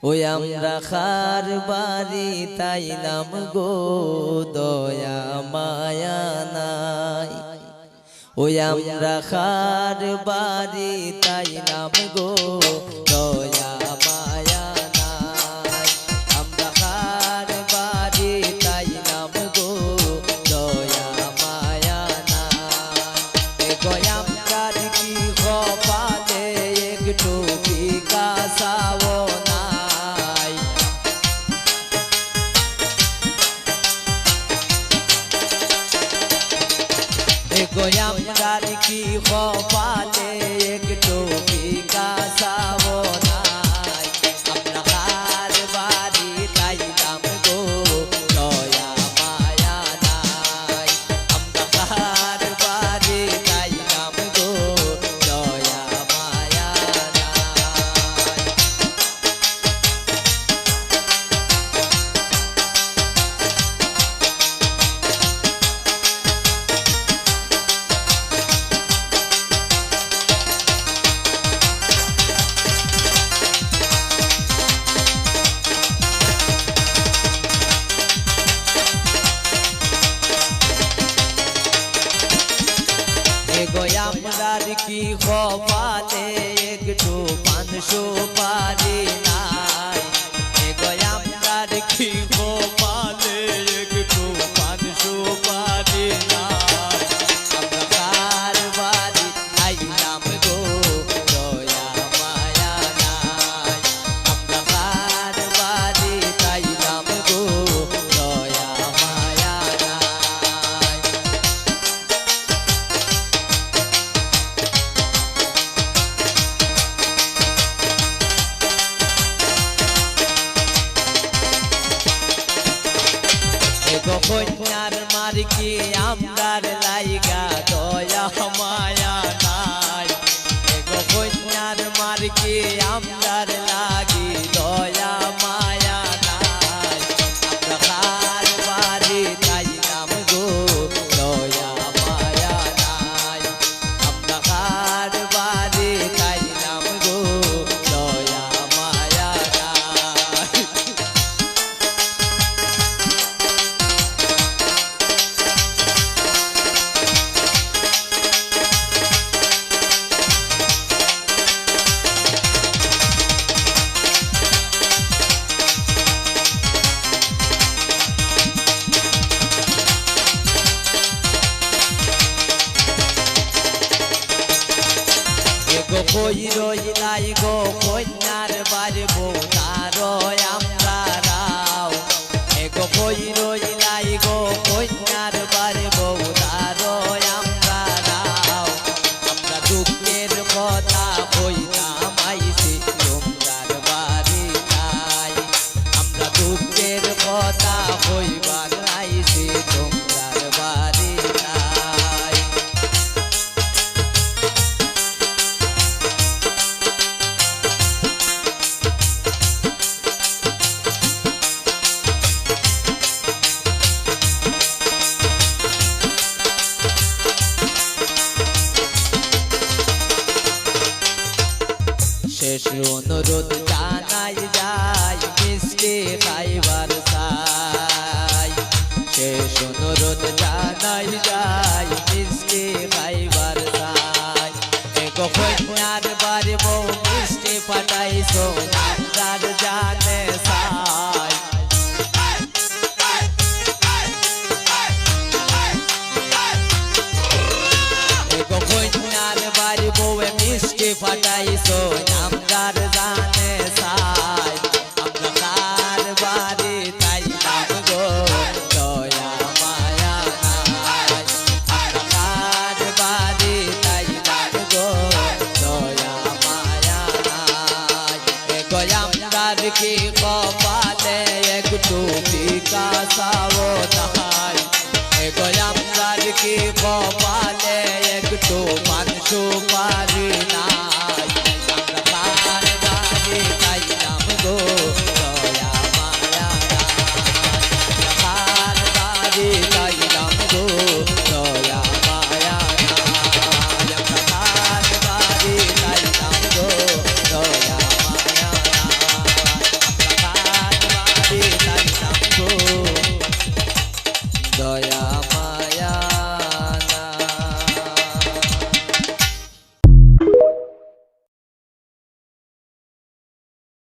ওই আমরা খার বাড়ি তাইলাম গো দয়া মায়া নাই। ওই আমরা খার বাড়ি তাইলাম গো দয়া মায়া নাই। আমরা খার বাড়ি তাইলাম গো দয়া মায়া নাই। গয়া আমরার কি কপালে একটু বিকাশাও নাই। গয়া আমরার কি কপালে একটু বিকাশাও নাই। আমরা খার বাড়ি তাইলাম গো দয়া মায়া নাই। আমরা খার বাড়ি তাইলাম গো দয়া মায়া গয়া আমরার কি কপালে একটু পান সুপারি নাই। গয়া আমরার কি কপালে একটু পান সুপারি নাই। আমরা কার বাড়ি আইলাম গো দয়া মায়া নাই। আমরা কার বাড়ি তাইলাম গো দয়া মায়া নাই। কন্যার মার্কি আমরার লাইগা দয়া মায়া নাই। কন্যার মার্কি আমরার লাগি দয়া মায়া নাই। আমরা খার বাড়ি তাইলাম গো দয়া মায়া নাই। আমরা খার বাড়ি তাইলাম গো দয়া মায়া নাই। কই রইলাই গো কন্যার বাড়ি বউতার আমরা রাও। গো কই রইলাই গো কন্যার বাড়ি বউতার আমরা রাও। আমরা দুঃখের কথা কইতাম আইছি তোমরার বাড়ি নাই। আমরা দুঃখের কথা কইবার আইছি তোমরার বাড়ি নাই। শেষ অনুরোধ জানাই যাই মিষ্টি খাইবার চাই। শেষ অনুরোধ জানাই যাই মিষ্টি খাইবার চাই। কন্যার বাড়ি বউ মিষ্টি পাঠাইছো আমরার জানে চাই। কন্যার বাড়ি বউ মিষ্টি পাঠাইছো আমরার জানে চাই। আমরা কার বাড়ি তাইলাম গো দয়া মায়া নাই। আমরা কার বাড়ি তাইলাম গো দয়া মায়া নাই। গয়া আমরার কি কপালে একটু বিকাশাও